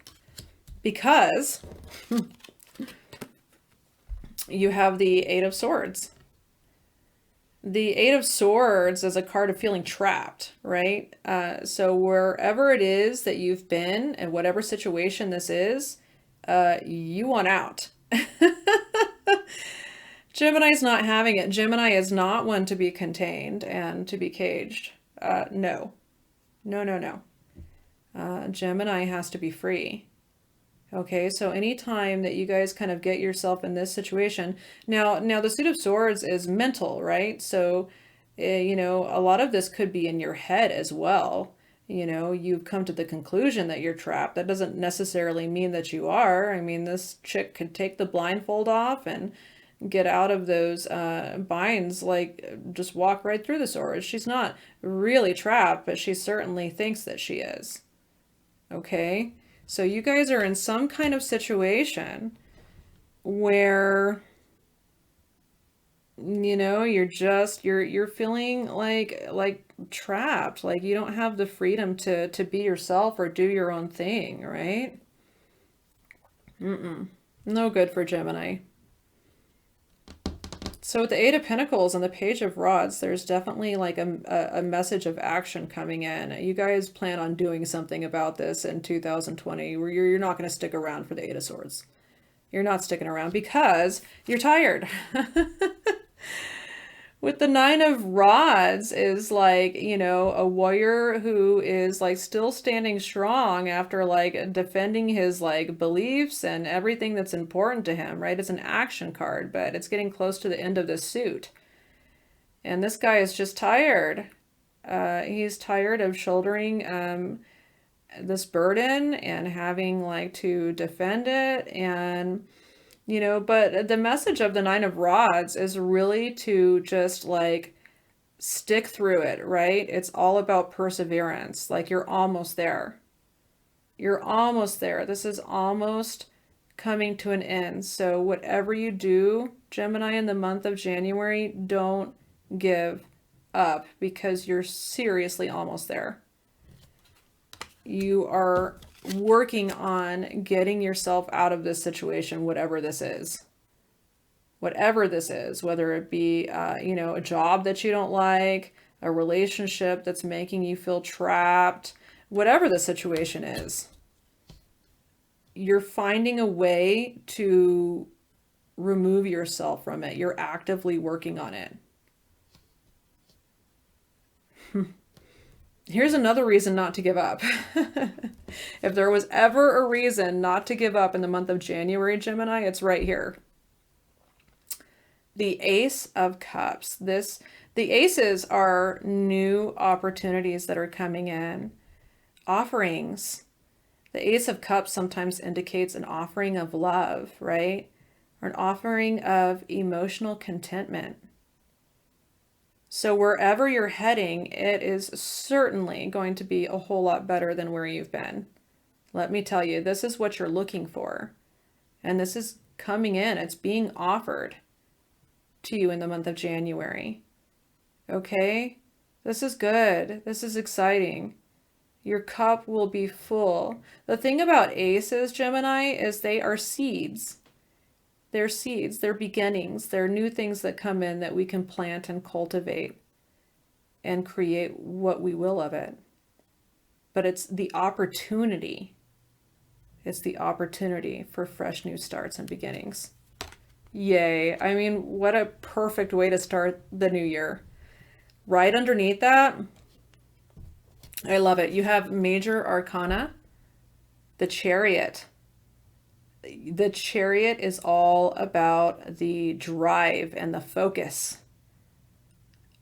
because you have the Eight of Swords. The Eight of Swords is a card of feeling trapped, right? So wherever it is that you've been and whatever situation this is, you want out. Gemini's not having it. Gemini is not one to be contained and to be caged. No. Gemini has to be free. Okay, so anytime that you guys kind of get yourself in this situation, now the Suit of Swords is mental, right? So, you know, a lot of this could be in your head as well. You know, you've come to the conclusion that you're trapped. That doesn't necessarily mean that you are. I mean, this chick could take the blindfold off and get out of those binds, like just walk right through the swords. She's not really trapped, but she certainly thinks that she is. Okay? So you guys are in some kind of situation where You know, you're feeling like trapped, like you don't have the freedom to be yourself or do your own thing, right? Mm-mm. No good for Gemini. So with the Eight of Pentacles and the Page of Rods, there's definitely like a message of action coming in. You guys plan on doing something about this in 2020, where you're not going to stick around for the Eight of Swords. You're not sticking around because you're tired. With the Nine of Rods is like, you know, a warrior who is like still standing strong after like defending his like beliefs and everything that's important to him, right? It's an action card, but it's getting close to the end of the suit. And this guy is just tired. He's tired of shouldering this burden and having like to defend it. And you know, but the message of the Nine of Rods is really to just like stick through it, right? It's all about perseverance. Like you're almost there. You're almost there. This is almost coming to an end. So whatever you do, Gemini, in the month of January, don't give up because you're seriously almost there. You are working on getting yourself out of this situation, whatever this is. Whatever this is, whether it be, you know, a job that you don't like, a relationship that's making you feel trapped, whatever the situation is, you're finding a way to remove yourself from it. You're actively working on it. Here's another reason not to give up. If there was ever a reason not to give up in the month of January, Gemini, it's right here. The Ace of Cups. The aces are new opportunities that are coming in. Offerings. The Ace of Cups sometimes indicates an offering of love, right? Or an offering of emotional contentment. So wherever you're heading, it is certainly going to be a whole lot better than where you've been. Let me tell you, this is what you're looking for. And this is coming in. It's being offered to you in the month of January. Okay? This is good. This is exciting. Your cup will be full. The thing about aces, Gemini, is they are seeds. They're seeds, they're beginnings, they're new things that come in that we can plant and cultivate and create what we will of it. But it's the opportunity. It's the opportunity for fresh new starts and beginnings. Yay. I mean, what a perfect way to start the new year. Right underneath that, I love it. You have major arcana, the Chariot. The Chariot is all about the drive and the focus.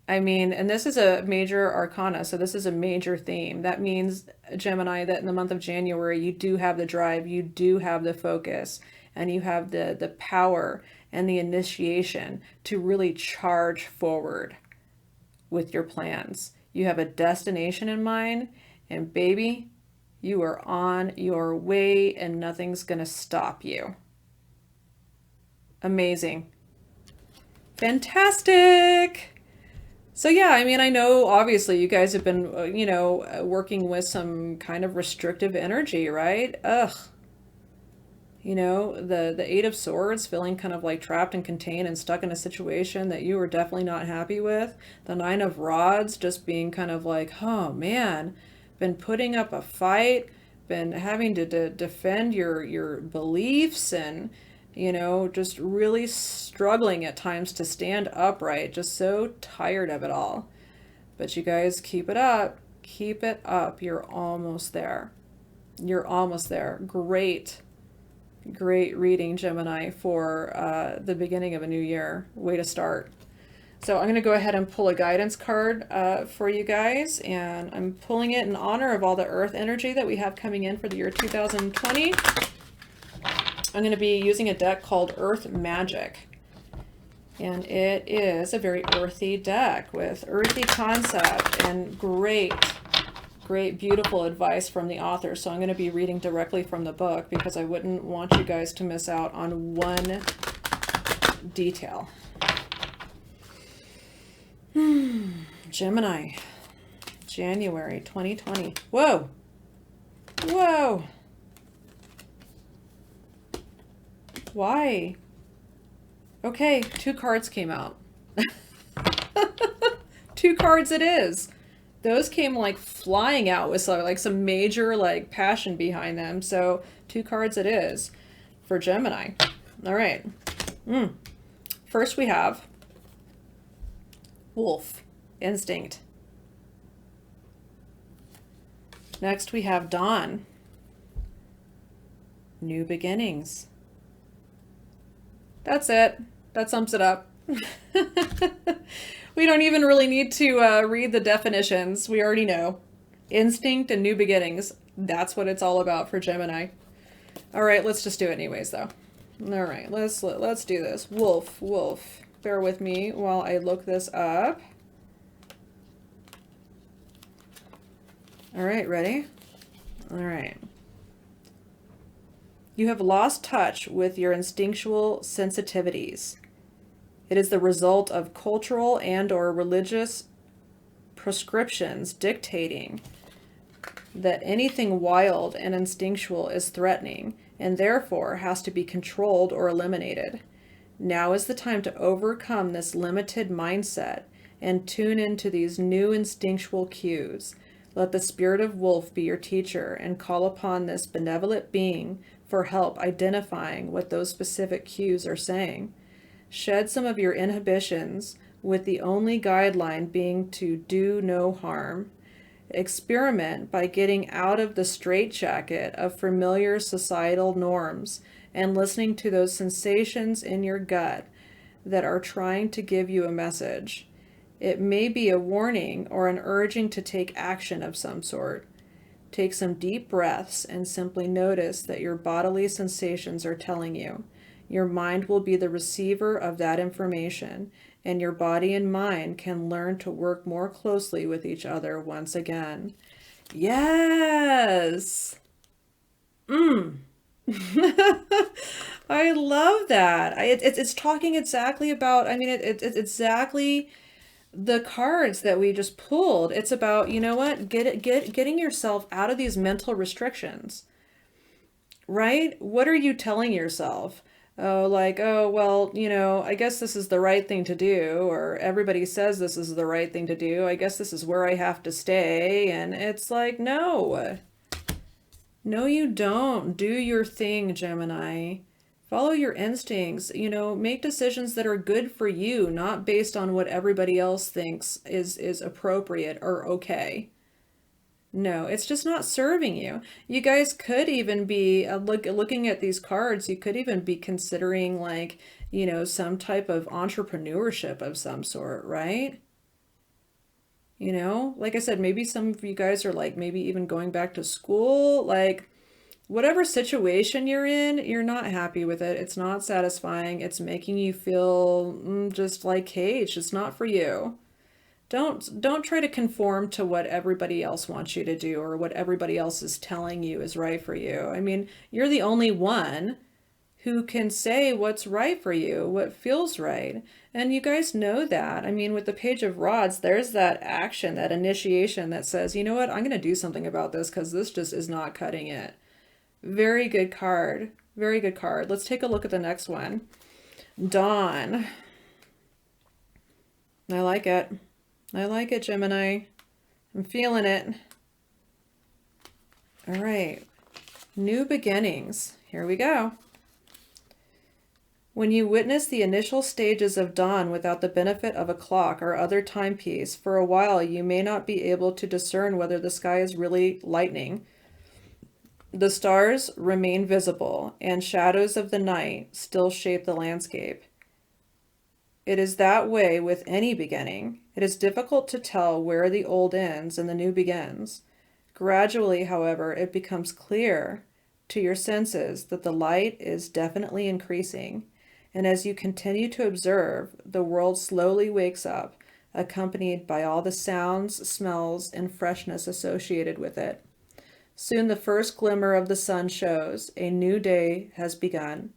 I mean, and this is a major arcana, so this is a major theme. That means, Gemini, that in the month of January, you do have the drive, you do have the focus, and you have the power and the initiation to really charge forward with your plans. You have a destination in mind, and baby, you are on your way and nothing's going to stop you. Amazing. Fantastic. So yeah, I mean, I know obviously you guys have been, you know, working with some kind of restrictive energy, right? Ugh. You know, the Eight of Swords, feeling kind of like trapped and contained and stuck in a situation that you were definitely not happy with. The Nine of Rods, just being kind of like, oh man, been putting up a fight, been having to defend your beliefs, and you know, just really struggling at times to stand upright, just so tired of it all. But you guys, keep it up. Keep it up. You're almost there. You're almost there. Great reading, Gemini, for the beginning of a new year. Way to start. So I'm going to go ahead and pull a guidance card for you guys, and I'm pulling it in honor of all the earth energy that we have coming in for the year 2020. I'm going to be using a deck called Earth Magic, and it is a very earthy deck with earthy concept and great, beautiful advice from the author. So I'm going to be reading directly from the book because I wouldn't want you guys to miss out on one detail. Gemini, January 2020. Whoa. Whoa. Why? Okay, 2 cards came out. 2 cards it is. Those came like flying out with some major like passion behind them. So 2 cards it is for Gemini. All right. First we have Wolf, Instinct. Next we have Dawn, New Beginnings. That's it. That sums it up. We don't even really need to read the definitions. We already know. Instinct and new beginnings. That's what it's all about for Gemini. All right, let's just do it anyways, though. All right, let's do this. Wolf, wolf. Bear with me while I look this up. All right, ready? All right. You have lost touch with your instinctual sensitivities. It is the result of cultural and/or religious prescriptions dictating that anything wild and instinctual is threatening and therefore has to be controlled or eliminated. Now is the time to overcome this limited mindset and tune into these new instinctual cues. Let the spirit of wolf be your teacher and call upon this benevolent being for help identifying what those specific cues are saying. Shed some of your inhibitions, with the only guideline being to do no harm. Experiment by getting out of the straitjacket of familiar societal norms and listening to those sensations in your gut that are trying to give you a message. It may be a warning or an urging to take action of some sort. Take some deep breaths and simply notice that your bodily sensations are telling you. Your mind will be the receiver of that information, and your body and mind can learn to work more closely with each other once again. Yes! I love that. It's talking exactly about, it's exactly the cards that we just pulled. It's about, you know what, getting yourself out of these mental restrictions, right? What are you telling yourself? Oh, like, oh, well, I guess this is the right thing to do, or everybody says this is the right thing to do. I guess this is where I have to stay. And it's like, no, you don't. Do your thing, Gemini. Follow your instincts, make decisions that are good for you, not based on what everybody else thinks is appropriate or okay. No, it's just not serving you. You guys could even be looking at these cards. You could even be considering some type of entrepreneurship of some sort, right? Like I said, maybe some of you guys are maybe even going back to school, whatever situation you're in, you're not happy with it. It's not satisfying. It's making you feel just caged. It's not for you. Don't try to conform to what everybody else wants you to do or what everybody else is telling you is right for you. You're the only one who can say what's right for you, what feels right. And you guys know that. With the Page of Rods, there's that action, that initiation that says, you know what, I'm going to do something about this because this just is not cutting it. Very good card. Very good card. Let's take a look at the next one. Dawn. I like it. I like it, Gemini. I'm feeling it. All right. New beginnings. Here we go. When you witness the initial stages of dawn without the benefit of a clock or other timepiece, for a while you may not be able to discern whether the sky is really lightening. The stars remain visible, and shadows of the night still shape the landscape. It is that way with any beginning. It is difficult to tell where the old ends and the new begins. Gradually, however, it becomes clear to your senses that the light is definitely increasing, and as you continue to observe, the world slowly wakes up, accompanied by all the sounds, smells, and freshness associated with it. Soon the first glimmer of the sun shows a new day has begun.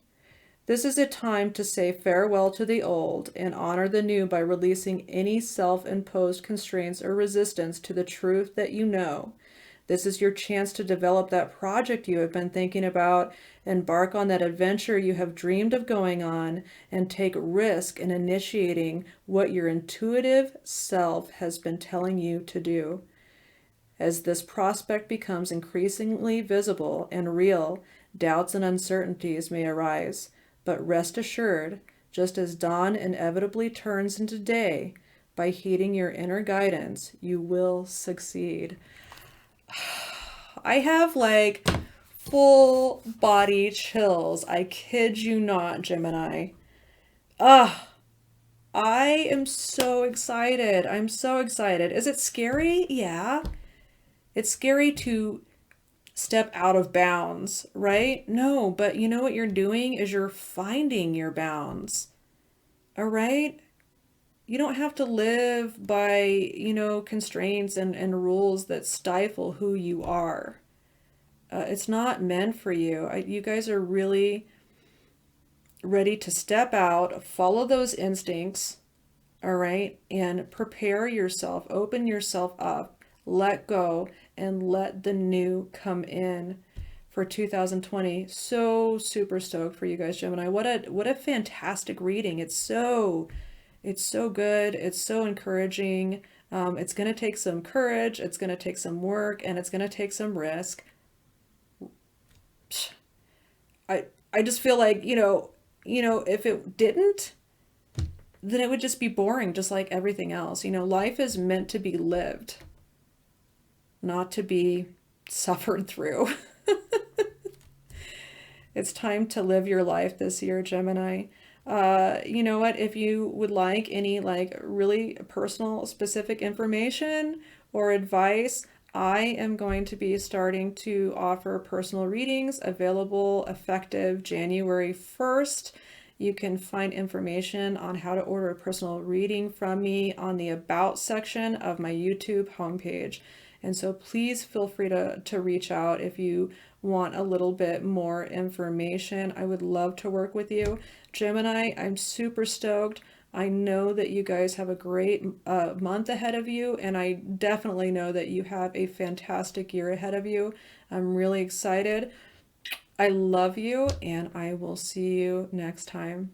This is a time to say farewell to the old and honor the new by releasing any self-imposed constraints or resistance to the truth that you know. This is your chance to develop that project you have been thinking about, embark on that adventure you have dreamed of going on, and take risk in initiating what your intuitive self has been telling you to do. As this prospect becomes increasingly visible and real, doubts and uncertainties may arise. But rest assured, just as dawn inevitably turns into day, by heeding your inner guidance, you will succeed. I have like full body chills. I kid you not, Gemini. Ah, I am so excited. I'm so excited. Is it scary? Yeah. It's scary to step out of bounds, right? No, but you know what you're doing is you're finding your bounds. All right? You don't have to live by, constraints and rules that stifle who you are. It's not meant for you. You guys are really ready to step out, follow those instincts, all right, and prepare yourself, open yourself up, let go, and let the new come in for 2020. So super stoked for you guys, Gemini. What a fantastic reading. It's so good. It's so encouraging. It's going to take some courage. It's going to take some work, and it's going to take some risk. I just feel like, if it didn't, then it would just be boring, just like everything else. Life is meant to be lived, not to be suffered through. It's time to live your life this year, Gemini. You know what? If you would like any like really personal, specific information or advice, I am going to be starting to offer personal readings available effective January 1st. You can find information on how to order a personal reading from me on the About section of my YouTube homepage. And so please feel free to reach out if you want a little bit more information. I would love to work with you. Gemini, I'm super stoked. I know that you guys have a great month ahead of you, and I definitely know that you have a fantastic year ahead of you. I'm really excited. I love you, and I will see you next time.